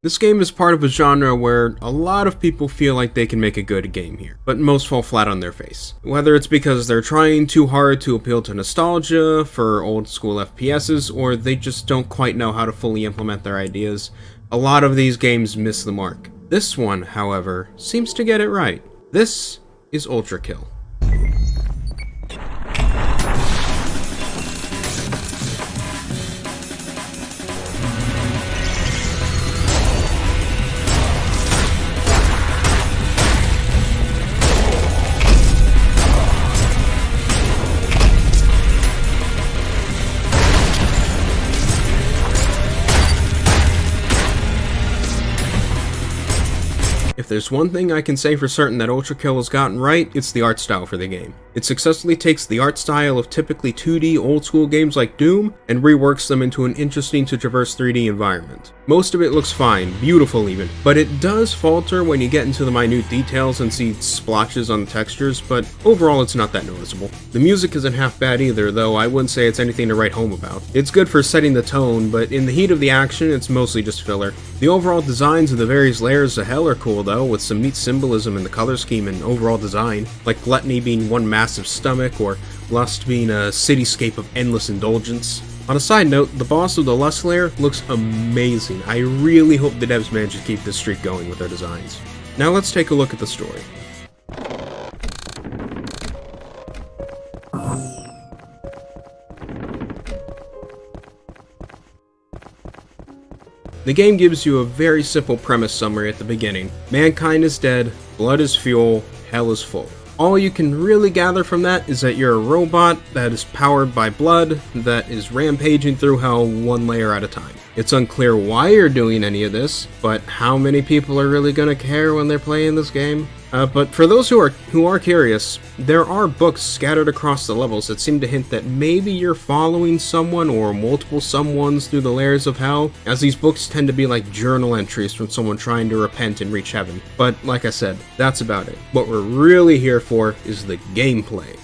This game is part of a genre where a lot of people feel like they can make a good game here, but most fall flat on their face. Whether it's because they're trying too hard to appeal to nostalgia for old school FPSs, or they just don't quite know how to fully implement their ideas, a lot of these games miss the mark. This one, however, seems to get it right. This is Ultrakill. If there's one thing I can say for certain that Ultrakill has gotten right, it's the art style for the game. It successfully takes the art style of typically 2D old school games like Doom and reworks them into an interesting to traverse 3D environment. Most of it looks fine, beautiful even, but it does falter when you get into the minute details and see splotches on the textures, but overall it's not that noticeable. The music isn't half bad either, though I wouldn't say it's anything to write home about. It's good for setting the tone, but in the heat of the action it's mostly just filler. The overall designs of the various layers of hell are cool though, with some neat symbolism in the color scheme and overall design, like gluttony being one massive stomach, or lust being a cityscape of endless indulgence. On a side note, the boss of the lust layer looks amazing. I really hope the devs manage to keep this streak going with their designs. Now let's take a look at the story. The game gives you a very simple premise summary at the beginning. Mankind is dead, blood is fuel, hell is full. All you can really gather from that is that you're a robot that is powered by blood that is rampaging through hell one layer at a time. It's unclear why you're doing any of this, but how many people are really gonna care when they're playing this game? But for those who are curious, there are books scattered across the levels that seem to hint that maybe you're following someone or multiple someones through the layers of hell, as these books tend to be like journal entries from someone trying to repent and reach heaven. But like I said, that's about it. What we're really here for is the gameplay.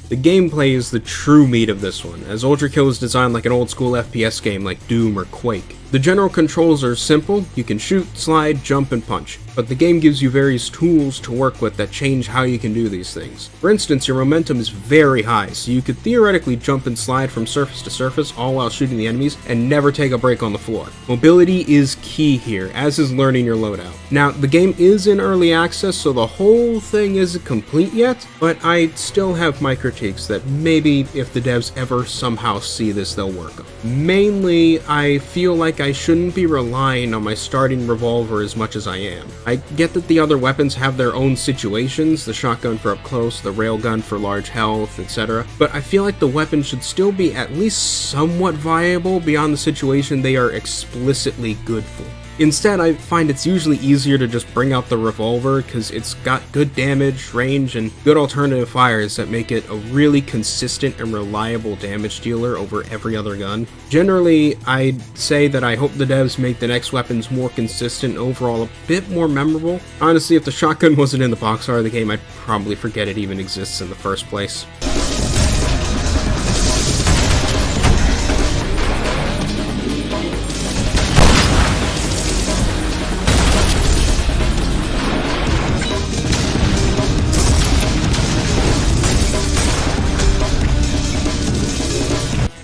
The gameplay is the true meat of this one, as Ultrakill is designed like an old school FPS game like Doom or Quake. The general controls are simple, you can shoot, slide, jump, and punch, but the game gives you various tools to work with that change how you can do these things. For instance, your momentum is very high, so you could theoretically jump and slide from surface to surface all while shooting the enemies and never take a break on the floor. Mobility is key here, as is learning your loadout. Now, the game is in early access, so the whole thing isn't complete yet, but I still have my critiques that maybe if the devs ever somehow see this, they'll work on. Mainly, I feel like I shouldn't be relying on my starting revolver as much as I am. I get that the other weapons have their own situations, the shotgun for up close, the railgun for large health, etc., but I feel like the weapon should still be at least somewhat viable beyond the situation they are explicitly good for. Instead, I find it's usually easier to just bring out the revolver because it's got good damage, range, and good alternative fires that make it a really consistent and reliable damage dealer over every other gun. Generally, I'd say that I hope the devs make the next weapons more consistent and overall a bit more memorable. Honestly, if the shotgun wasn't in the box art of the game, I'd probably forget it even exists in the first place.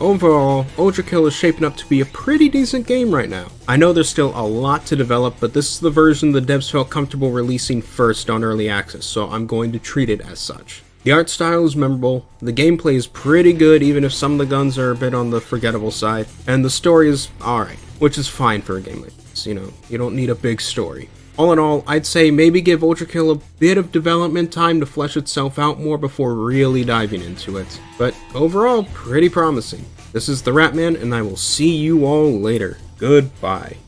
Overall, Ultrakill is shaping up to be a pretty decent game right now. I know there's still a lot to develop, but this is the version the devs felt comfortable releasing first on early access, so I'm going to treat it as such. The art style is memorable, the gameplay is pretty good even if some of the guns are a bit on the forgettable side, and the story is alright, which is fine for a game like this, you don't need a big story. All in all, I'd say maybe give Ultrakill a bit of development time to flesh itself out more before really diving into it. But overall, pretty promising. This is TheRatMan, and I will see you all later. Goodbye.